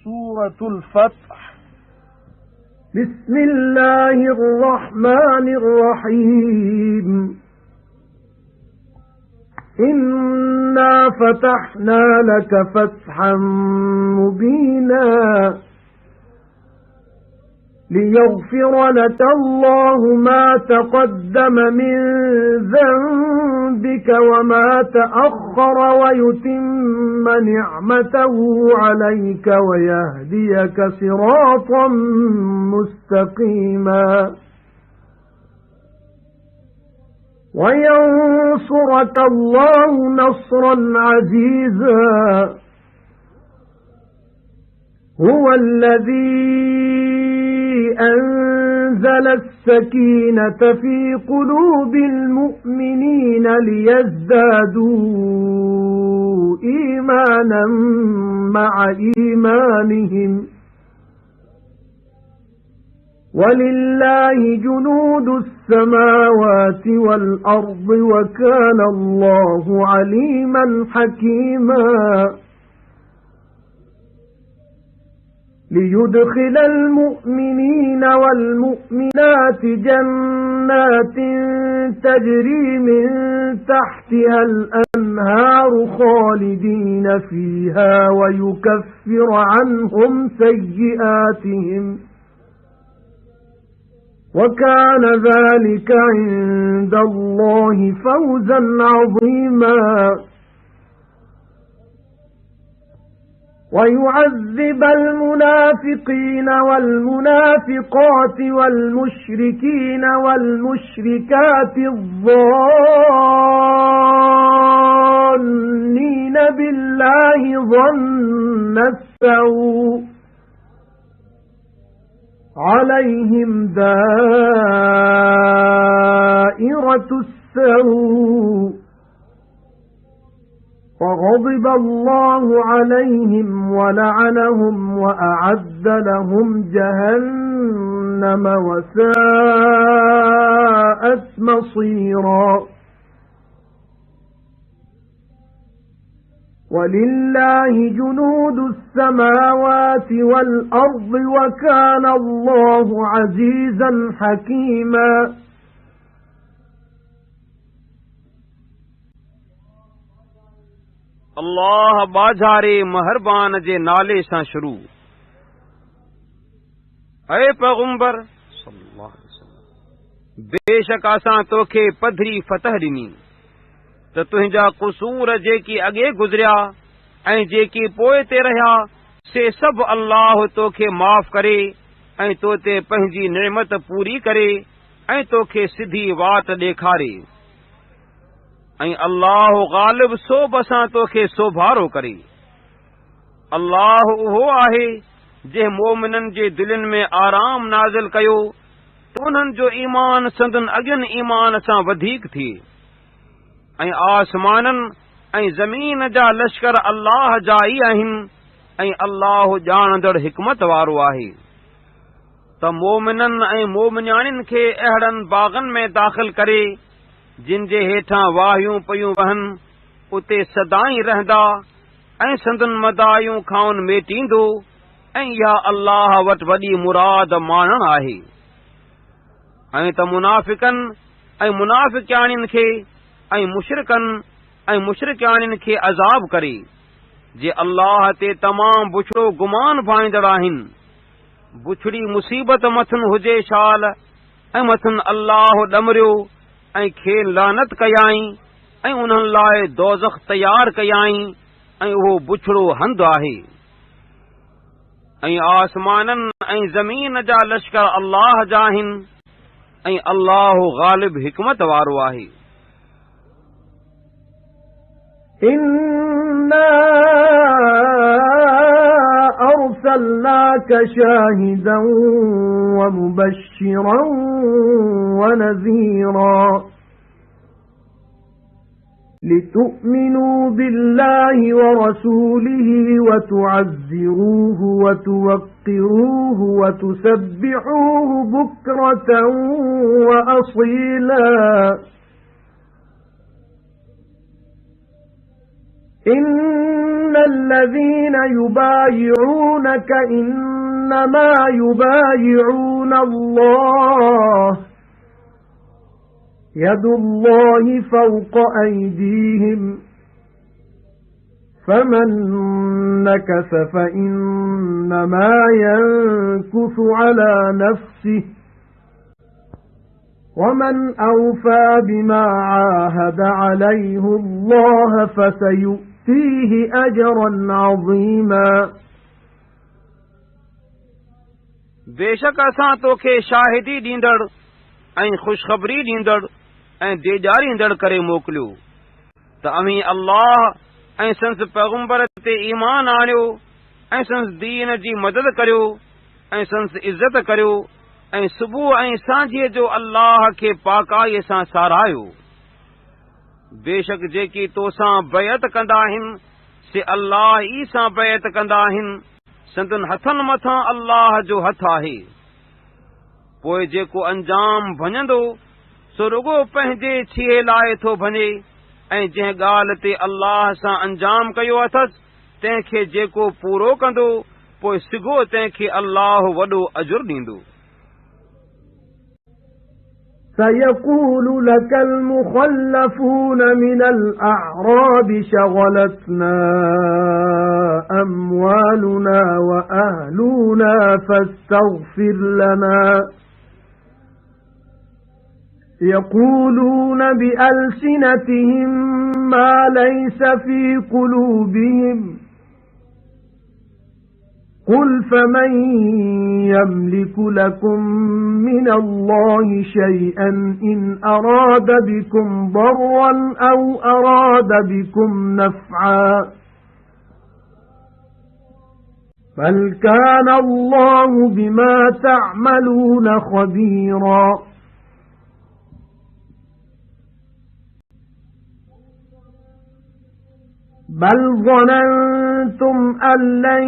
سورة الفتح. بسم الله الرحمن الرحيم. إنا فتحنا لك فتحا مبينا ليغفر لك الله ما تقدم من ذنبك وما تأخر ويتم نعمته عليك ويهديك صراطا مستقيما وينصرك الله نصرا عزيزا. هو الذي أنزل السكينة في قلوب المؤمنين ليزدادوا إيمانا مع إيمانهم ولله جنود السماوات والأرض وكان الله عليما حكيما. ليدخل المؤمنين والمؤمنات جنات تجري من تحتها الأنهار خالدين فيها ويكفر عنهم سيئاتهم وكان ذلك عند الله فوزا عظيما. ويعذب المنافقين والمنافقات والمشركين والمشركات الظانين بالله ظن السوء عليهم دائرة السوء وغضب الله عليهم ولعنهم وأعد لهم جهنم وساءت مصيرا. ولله جنود السماوات والأرض وكان الله عزيزا حكيما. अल्लाह बाज़ारे महरबान जे नाले सां शुरू। ऐ पैगंबर सल्लल्लाहु अलैहि वसल्लम, बेशक असां तोखे पधरी फतह ॾिनी त तुंहिंजा क़ुसूर जेकी अॻे गुज़रिया ऐं जेकी पोइ ते रहिया से सभु अल्लाह तोखे माफ़ करे ऐं तो ते पंहिंजी नेमत पूरी करे ऐं तोखे सिधी वाट ॾेखारे ऐं अल्लाह ग़ालिब सोब सां तोखे सोभारो करे। अल्लाह उहो आहे जंहिं मोमिननि जे दिलनि में आराम नाज़िल कयो त उन्हनि जो ईमान संदन अॻियनि ईमान सां वधीक थिए ऐं आसमाननि ऐं ज़मीन जा लश्कर अल्लाह जा ई आहिनि ऐं अल्लाह ॼाणंदड़ हिकमत वारो आहे। त मोमिननि ऐं मोमिनियाणियुनि खे अहिड़नि बाग़नि में दाख़िल करे जिन जे हेठां वाहियूं पयूं वहनि उते सदाईं रहंदा ऐं संदन मदायूं खाउन मेटींदो ऐं इहा अल्लाह वटि वॾी मुराद माणण आहे। ऐं त मुनाफ़िकनि ऐं मुनाफ़िक़याणियुनि खे ऐं मुशरिकनि ऐं मुशरिकयाणियुनि खे अज़ाब करे जे अल्लाह ते तमामु बुछड़ो गुमान भाईंदड़ आहिनि। बुछड़ी मुसीबत मथन हुजे शाल ऐं मथन अल्लाह ॾमरियो ऐं खेल लानत कयाई ऐं उन्हनि लाइ दोज़ख तयार कयाई ऐं उहो बुछड़ो हंधु आहे। ऐं आसमाननि ऐं ज़मीन जा लश्कर अल्लाह जा आहिनि ऐं अल्लाह ग़ालिब हिकमत वारो आहे। إنا أرسلناك شاهدا ومبشرا ونذيرا لتؤمنوا بالله ورسوله وتعزروه وتوقروه وتسبحوه بكرة وأصيلا إن الذين يبايعونك إنما يبايعون الله يد الله فوق أيديهم فمن نكث فإنما ينكث على نفسه ومن أوفى بما عاهد عليه الله فسيؤتيه أجرا عظيما बेशक असां तोखे शाहिदी ॾींदड़ ऐं ख़ुशख़बरी ॾींदड़ ऐं ॾेॼारींदड़ करे मोकिलियो त अमीं अल्लाह ऐं संस पैगंबर ते ईमान आणियो ऐं संस दीन जी मदद करियो ऐं संस इज़त करियो ऐं सुबुह ऐं सांझीअ जो अल्लाह खे पाकाईअ सां साराहियो बेशक जेकी तोसां बैअत कंदा आहिनि से अल्लाह ई सां बैअत कंदा आहिनि संदन हथनि मथां अल्लाह जो हथ आहे पोइ जेको अंजाम भञंदो सो रुगो पंहिंजे छीहे लाइ थो भञे ऐं जंहिं ॻाल्हि ते अल्लाह सां अंजाम कयो अथसि तंहिंखे जेको पूरो कंदो पोइ सिगो तंहिंखे अल्लाह वॾो अजुर ॾींदो سيقول لك المخلفون من الأعراب شغلتنا أموالنا وأهلنا فاستغفر لنا يقولون بألسنتهم ما ليس في قلوبهم قل فمن يملك لكم من الله شيئا إن أراد بكم ضرا أو أراد بكم نفعا بل كان الله بما تعملون خبيرا بل ظننتم أن لن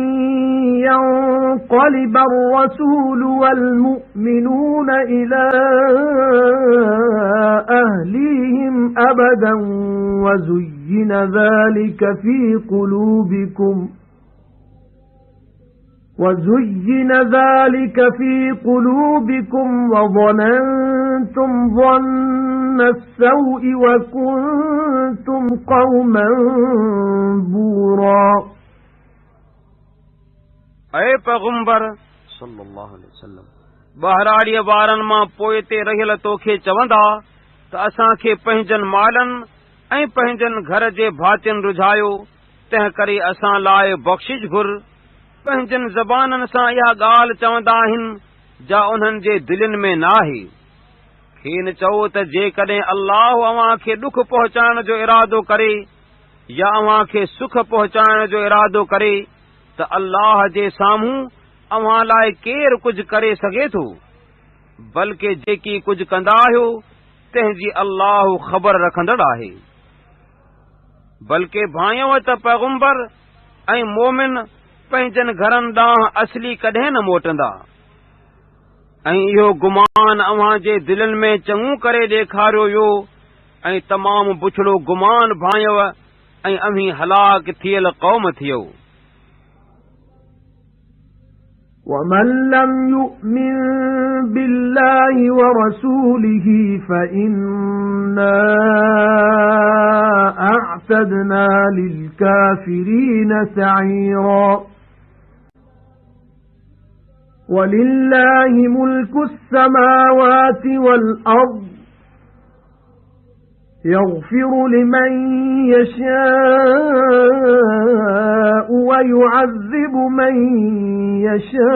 ينقلب الرسول والمؤمنون إلى أهليهم أبدا وزين ذلك في قلوبكم وظننتم ظن السوء وكنتم قوما بورا اے पैगंबर सल्लल्लाहु अलैहि वसल्लम बहराड़ीअ वारनि मां पोइ ते रहियल तोखे चवंदा त असांखे पंहिंजनि मालनि ऐं पंहिंजनि घर जे भातियुनि रुझायो तंहिं करे असां लाइ बख़्शिश घुर पंहिंजनि ज़बाननि सां इहा ॻाल्हि चवंदा आहिनि जा उन्हनि जे दिलनि में नाहे खेनि चओ त जेकॾहिं अल्लाह अव्हां खे ॾुख पहुचाइण जो इरादो करे या अव्हां खे सुख पहुचाइण जो इरादो करे त अल्लाह जे साम्हूं अव्हां लाइ केरु कुझु करे सघे थो बल्कि जेकी कुझु कंदा आहियो तंहिंजी अल्लाह ख़बर रखंदड़ आहे बल्कि भाइयों त पैगंबर ऐं मोमिन पंहिंजनि घरनि ॾांहुं असली कॾहिं न मोटंदा ऐं इहो गुमान अव्हां जे दिलनि में चङो करे ॾेखारियो वियो ऐं तमामु बुछड़ो गुमान भाइव ऐं अव्हीं हलाक थियल क़ौम थियो ومن لم يؤمن بالله ورسوله فإنا أعتدنا للكافرين سعيرا ولله ملك السماوات والأرض يغفر لمن يشاء ويعذب من يشاء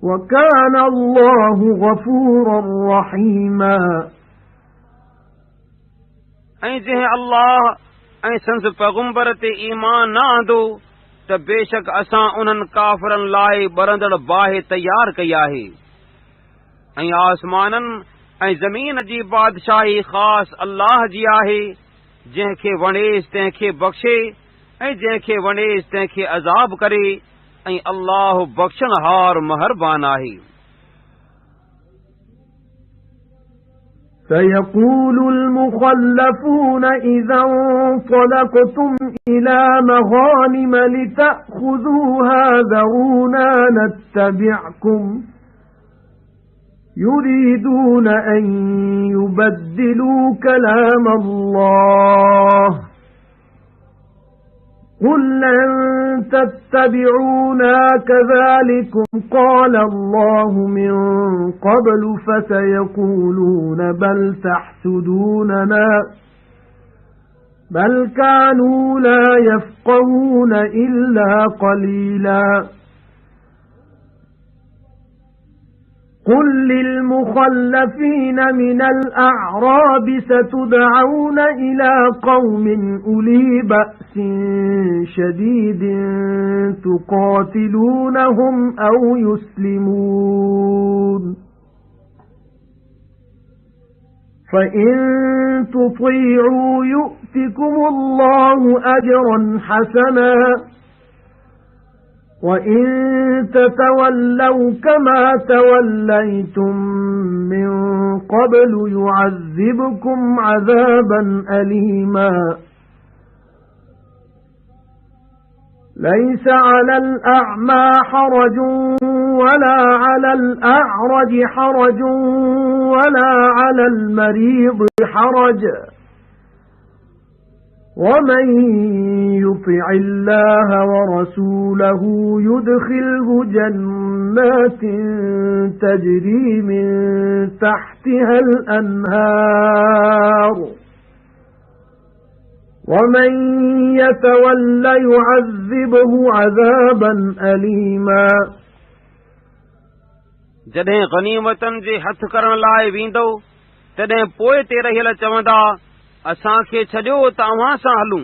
وكان الله غفورا رحيما ऐं जंहिं अल्लाह ऐं संस पैगंबर ते ईमान न आंदो त बेशक असां उन्हनि काफ़िरनि लाइ ॿरंदड़ बाहि तयार कई आहे ऐं आसमाननि ऐं ज़मीन जी बादशाही ख़ासि अल्लाह जी आहे जंहिंखे वणेसि तंहिंखे बख़्शे ऐं जंहिंखे वणेसि तंहिंखे अज़ाब करे ऐं अल्लाह बख़्शणहार महरबान आहे سيقول المخلفون إذا انطلقتم إلى مغانم لتأخذوها ذرونا نتبعكم يريدون أن يبدلوا كلام الله قل لن تتبعونا كذلكم قال الله من قبل فسيقولون بل تحسدوننا بل كانوا لا يفقهون إلا قليلا قل للمخلفين من الأعراب ستدعون إلى قوم أولي بأس شديد تقاتلونهم أو يسلمون فإن تطيعوا يؤتكم الله أجرا حسنا وَإِن تَتَوَلَّوْا كَمَا تَوَلَّيْتُم مِّن قَبْلُ يُعَذِّبْكُمْ عَذَابًا أَلِيمًا لَيْسَ عَلَى الْأَعْمَى حَرَجٌ وَلَا عَلَى الْأَعْرَجِ حَرَجٌ وَلَا عَلَى الْمَرِيضِ حَرَجٌ وَمَن يُطِعِ اللَّهَ وَرَسُولَهُ يُدْخِلْهُ جَنَّاتٍ تَجْرِي مِن تَحْتِهَا الْأَنْهَارُ وَمَن يَتَوَلَّ يُعَذِّبْهُ عَذَابًا أَلِيمًا जॾहिं गनीमतन जे हथ करण लाइ वेंदो तॾहिं पोइ ते रहियल चवंदा असांखे छॾियो त अव्हां सां हलूं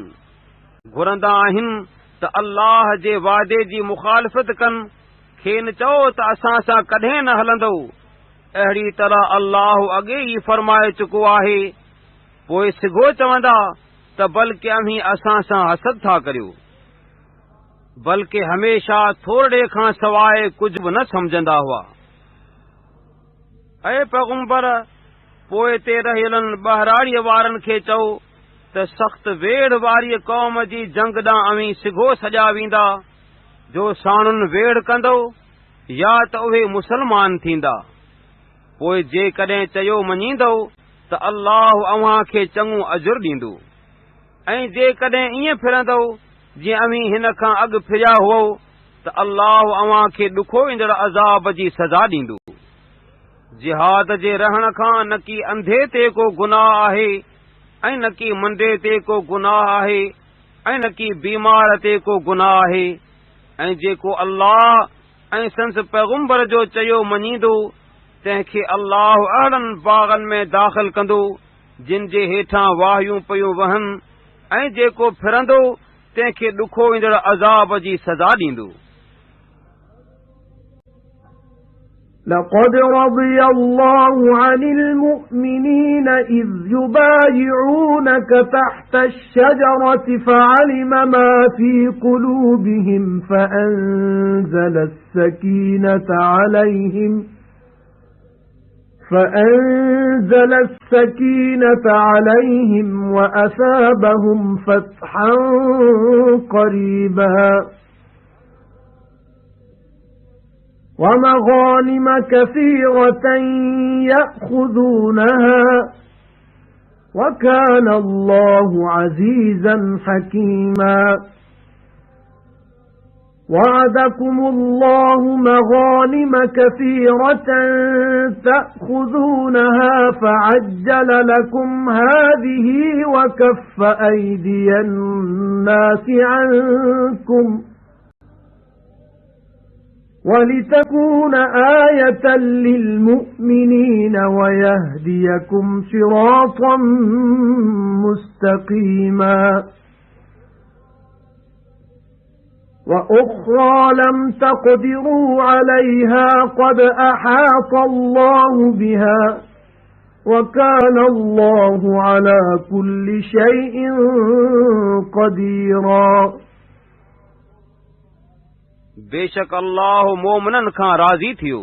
घुरंदा आहिनि त अल्लाह जे वादे जी मुखालफ़त कनि खेनि चओ त असां सां कॾहिं न हलंदो अहिड़ी तरह अल्लाह अॻे ई फरमाए चुको आहे पोइ सिघो चवंदा त बल्कि अव्हीं असां सां हसद था करियो बल्कि हमेशा थोरे खां सवाइ कुझु बि न समझंदा हुआ ऐं पैगंबर पोइ ते रहियलनि ॿहराड़ीअ वारनि खे चओ त सख़्त वेड़ वारी क़ौम जी जंग ॾांहुं अव्हीं सिघो सॼा वेंदा जो साणुनि वेड़ कंदो या त उहे मुसलमान थींदा पोइ जेकॾहिं चयो मञींदो त अल्लाह अव्हां खे चङो अजुर ॾींदो ऐं जेकॾहिं ईअं फिरंदो जीअं अव्हीं हिन खां अॻु फिरिया हुओ त अल्लाह अव्हां खे ॾुखो ईंदड़ अज़ाब जी सज़ा ॾींदो जिहाद जे रहण खां न की अंधे ते को गुनाह आहे ऐं न की मंडे ते को गुनाह आहे ऐं न की बीमार ते को गुनाह आहे ऐं जेको अल्लाह ऐं संस पैगंबर जो चयो मञींदो तंहिंखे अल्लाह अहिड़नि बाग़नि में दाख़िल कंदो जिन जे हेठां वाहियूं पयूं वहनि ऐं जेको फिरंदो तंहिंखे ॾुखो ईंदड़ अज़ाब जी सज़ा ॾींदो لقد رضي الله عن المؤمنين إذ يبايعونك تحت الشجرة فعلم ما في قلوبهم فأنزل السكينة عليهم وأثابهم فتحا قريبا وَمَغَانِمَ كَثِيرَةً يَأْخُذُونَهَا وَكَانَ اللَّهُ عَزِيزًا حَكِيمًا وَعَدَكُمُ اللَّهُ مَغَانِمَ كَثِيرَةً تَأْخُذُونَهَا فَعَجَّلَ لَكُمْ هَذِهِ وَكَفَّ أَيْدِيَ النَّاسِ عَنكُمْ وَلِتَكُونَ آيَةً لِلْمُؤْمِنِينَ وَيَهْدِيَكُمْ صِرَاطًا مُسْتَقِيمًا وَأُخْرَى لَمْ تَقْدِرُوا عَلَيْهَا قَدْ أَحَاطَ اللَّهُ بِهَا وَكَانَ اللَّهُ عَلَى كُلِّ شَيْءٍ قَدِيرًا बेशक अल्लाह मोमिननि खां राज़ी थियो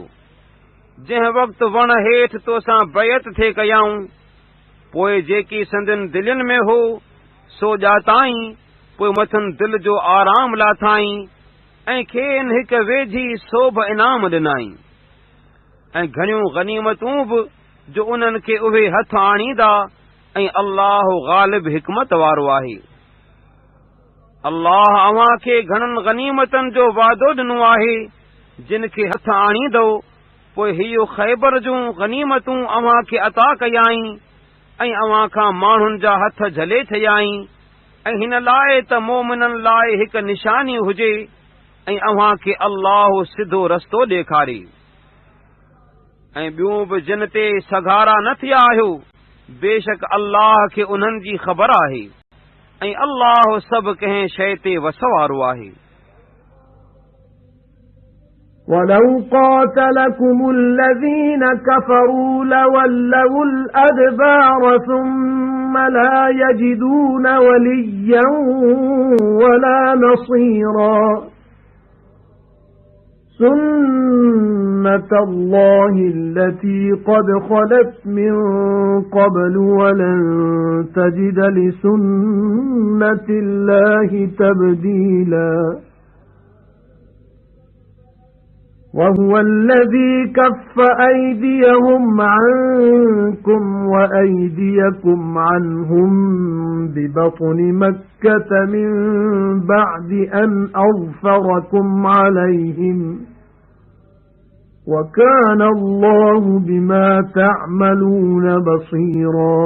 जंहिं वक़्तु वण हेठि तोसां बैत थे कयाऊं पोइ जेकी संदन दिलनि में हो सो ॼाताईं, पोइ मथनि दिल जो आराम लाथाईं ऐं खेनि हिक वेझी सोभ इनाम ॾिनाई ऐं घणियूं गनीमतूं बि जो उन्हनि खे उहे हथ आणींदा ऐं अल्लाह ग़ालिब हिकमत वारो आहे। अल्लाह अव्हां खे घणनि गनीमतनि जो वादो ॾिनो आहे जिन खे हथ आणींदो, पोइ हीउ ख़ैबर जूं गनीमतूं अव्हां खे अता कयाईं ऐं अव्हां खां माण्हुनि जा हथ झले छॾियाईं ऐं हिन लाइ त मोमिननि लाइ हिक निशानी हुजे ऐं अव्हां खे अल्लाह सिधो रस्तो ॾेखारे। ऐं ॿियूं बि जिन ते सघारा न थिया आहियो, बेशक अल्लाह खे उन्हनि जी ख़बर आहे ऐं अल्लाह सभु कंहिं शइ ते वस वारो आहे। وَلَوْ قَاتَلَكُمُ الَّذِينَ كَفَرُوا لَوَلَّوُا الْأَدْبَارَ ثُمَّ لَا يَجِدُونَ وَلِيًّا وَلَا نَصِيرًا سُنَّةَ اللَّهِ الَّتِي قَدْ خَلَتْ مِنْ قَبْلُ وَلَنْ تَجِدَ لِسُنَّةِ اللَّهِ تَبْدِيلًا وَهُوَ الَّذِي كَفَّ أَيْدِيَهُمْ عَنكُمْ وَأَيْدِيَكُمْ عَنْهُمْ بِبَطْنِ مَكَّةَ مِنْ بَعْدِ أَنْ أَظْفَرَكُمْ عَلَيْهِمْ وَكَانَ اللَّهُ بِمَا تَعْمَلُونَ بَصِيرًا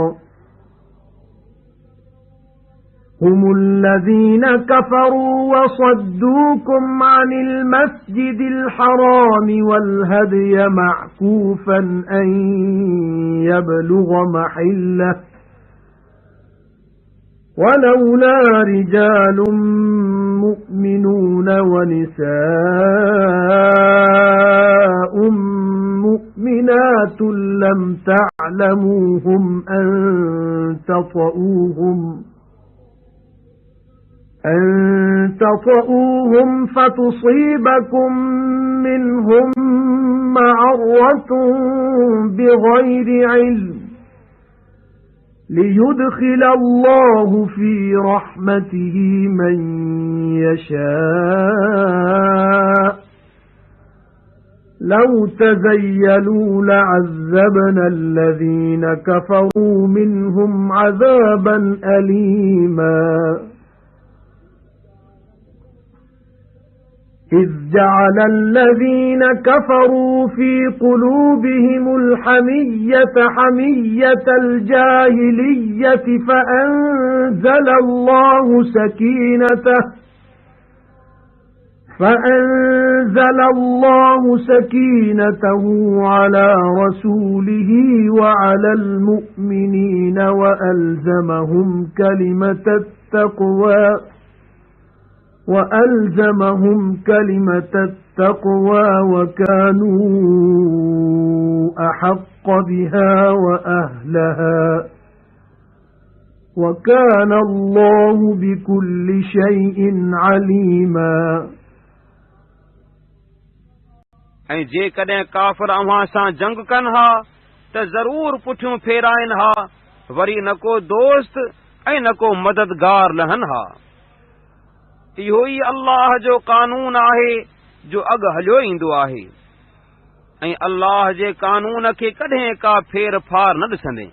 هُمُ الَّذِينَ كَفَرُوا وَصَدُّوكُمْ عَنِ الْمَسْجِدِ الْحَرَامِ وَالْهَدْيَ مَعْكُوفًا أَنْ يَبْلُغَ مَحِلَّهُ وَلَوْلَا رِجَالٌ مُؤْمِنُونَ وَنِسَاءٌ مُؤْمِنَاتٌ لَمْ تَعْلَمُوهُمْ أَنْ تطؤوهم فتصيبكم منهم معرة بغير علم ليدخل الله في رحمته من يشاء لو تزيلوا لعذبنا الذين كفروا منهم عذابا أليما إذ جعل الذين كفروا في قلوبهم الحمية حمية الجاهلية فأنزل الله سكينته على رسوله وعلى المؤمنين وألزمهم كلمة التقوى وكانوا أحق بها وأهلها وكان الله بكل شيء عليما ऐं जेकॾहिं काफ़िर अव्हां सां जंग कनि हा त ज़रूर पुठियूं फेराइनि हा, वरी न को दोस्त ऐं न को मददगार लहनि हा। इहो ई अल्लाह जो कानून आहे जो अॻु हलियो ईंदो आहे ऐं अल्लाह जे कानून खे कॾहिं का फेर फार न ॾिसंदे।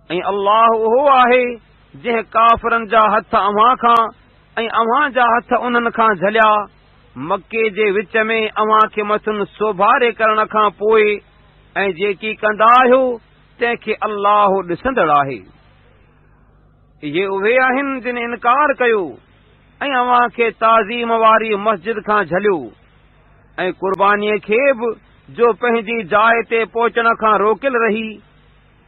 ऐं अल्लाह उहो आहे जंहिं काफ़िरनि जा हथ अव्हां खां ऐं अव्हां जा हथ उन्हनि खां झलिया, मके जे विच में अव्हां खे मथुनि सोभारे करण खां पोइ, ऐं जेकी कंदा आहियो तंहिंखे अल्लाह ॾिसंदड़ आहे। इहे उहे आहिनि जिन इनकार कयो ऐं अव्हां खे ताज़ीम वारी मस्जिद खां झलियो ऐं क़ुर्बानीअ खे बि जो पंहिंजी जाइ ते पहुचण खां रोकियल रही।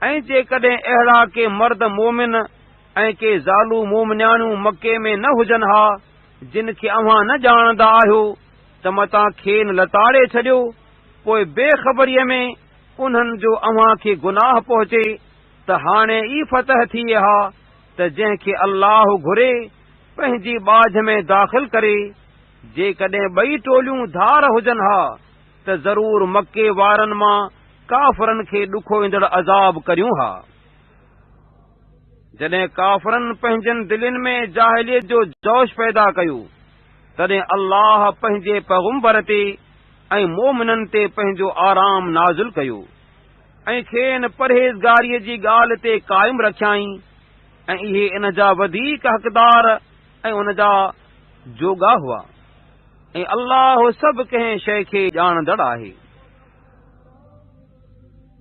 ऐं जेकॾहिं अहिड़ा के मर्द मोमिन ऐं के ज़ालू मोमिनियाणियूं मके में न हुजनि हा जिन खे अव्हां न ॼाणंदा आहियो त मतां खेनि लताड़े छॾियो, पोइ बेख़बरीअ में उन्हनि जो अव्हां खे गुनाह पहुचे त हाणे ई फतह थी हा त जंहिंखे अल्लाह घुरे पंहिंजी बाझ में दाख़िल करे। जेकॾहिं ॿई टोलियूं धार हुजनि हा त ज़रूर मके वारनि मां काफ़िरनि खे ॾुखो ईंदड़ अज़ाब करियूं हा। जॾहिं काफ़रनि पंहिंजनि दिलनि में जाहिलियत जो जोश पैदा कयो, तॾहिं अल्लाह पंहिंजे पैगुंबर ते ऐं मोमिननि ते पंहिंजो आराम नाज़िल कयो ऐं खेनि परहेज़गारीअ जी ॻाल्हि ते क़ाइमु रखियाईं ऐं इहे इन जा वधीक हक़दार ऐं उन जा जोगा हुआ ऐं अल्लाह सभु कंहिं शइ खे ॼाणंदड़ आहे।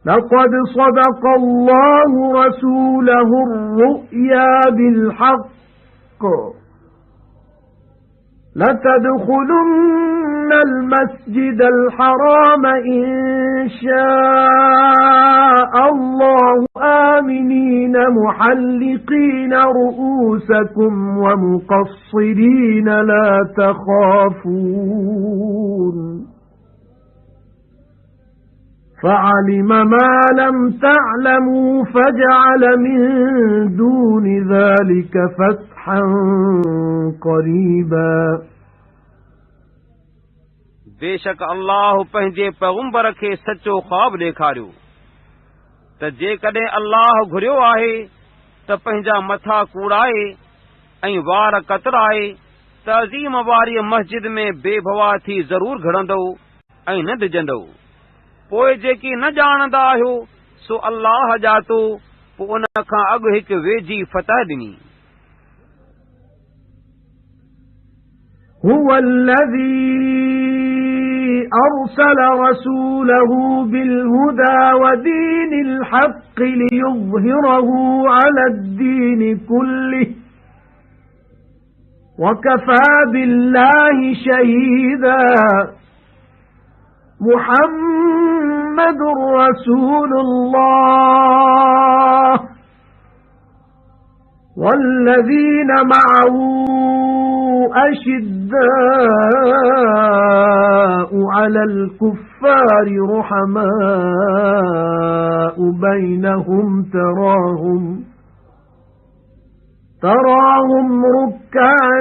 لقد صدق الله رسوله الرؤيا بالحق لتدخلن المسجد الحرام إن شاء الله آمنين محلقين رؤوسكم ومقصرين لا تخافون فعلم ما لم تعلموا فجعل من دون ذلك فتحا قريبا बेशक अल्लाह पंहिंजे पैगुंबर खे सचो ख्वाब ॾेखारियो त जेकॾहिं अल्लाह घुरियो आहे त पंहिंजा मथा कूड़ाए ऐं वार कतराए त अज़ीम वारी मस्जिद में बेभवा थी ज़रूर घड़ंदो ऐं न डिॼंदो। पोइ जेकी न ॼाणंदा आहियो सो अल्लाह ॼातो, पोइ उन खां अॻु हिकु वेझी फतह ॾिनी। هو الذي أرسل رسوله بالهدى ودين الحق ليظهره على الدين كله وكفى بالله شهيدا محمد رسول الله والذين معه أشداء على الكفار رحماء بينهم تراهم ركعا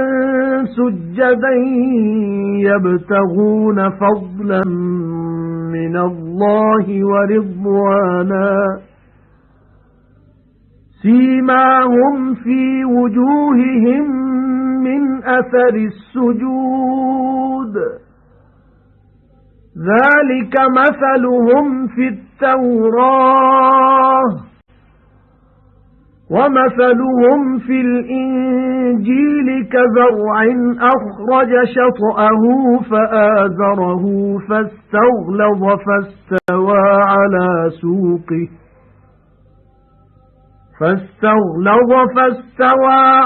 سجدا يبتغون فضلا من الله ورضوانا سيماهم في وجوههم من أثر السجود ذلك مثلهم في التوراة ومثلهم في الإنجيل كزرع أخرج شطأه فآزره فاستغلظ فاستوى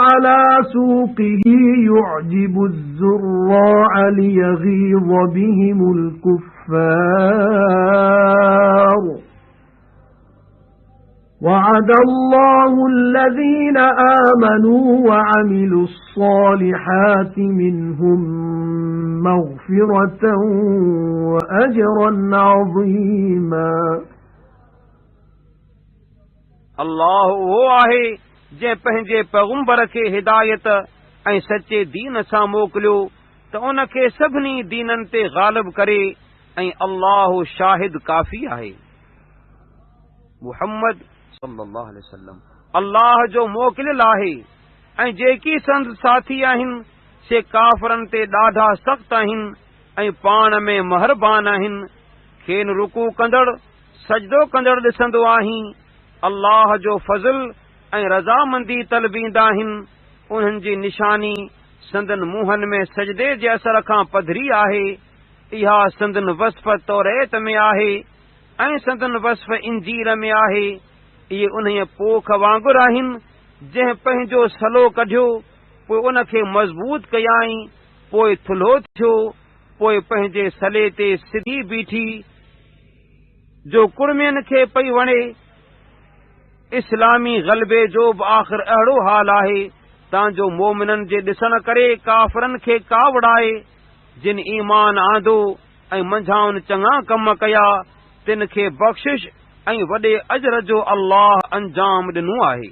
على سوقه يعجب الزراع ليغيظ بهم الكفار وعد الله الذين آمنوا وعملوا الصالحات منهم مغفرة وأجرا عظيما अल्लाह उहो आहे जंहिं पंहिंजे पैगुंबर खे हिदायत ऐं सचे दीन सां मोकिलियो त उन खे सभिनी दीननि ते ग़ालिब करे ऐं अल्लाह शाहिद काफ़ी आहे। मुहम्मद सल्लल्लाहु अलैहि वसल्लम अल्लाह जो मोकिलियल आहे ऐं जेकी संद साथी आहिनि से काफ़रनि ते ॾाढा सख़्त आहिनि ऐं पाण में महरबान आहिनि। खेनि रुकू कंदड़ सजदो कंदड़ ॾिसंदो आहीं। अल्लाह जो फज़ल ऐं रज़ामंदी तलबींदा आहिनि। उन्हनि जी निशानी संदन मुंहनि में सजदे जे असर खां पधरी आहे। इहा संदन वस्फ़ तौरेत में आहे ऐं संदन वस्फ़ इंजील में आहे। इहे उन्हीअ पोख वांगुरु आहिनि जंहिं पंहिंजो सलो कढियो, पोइ उन खे मज़बूत कयाई, पोइ थुल्हो थियो, पोइ पंहिंजे सले ते सिधी बीठी जो कुड़मियुनि खे पई वणे। इस्लामी ग़लबे जो बि आख़िर अहिड़ो हाल आहे तांजो मोमिननि जे ॾिसण करे काफ़रनि खे कावड़ाए। जिन ईमान आंदो ऐं मंझाउनि चङा कम कया तिन खे बख़्शिश ऐं वॾे अजर जो अल्लाह अंजाम ॾिनो आहे।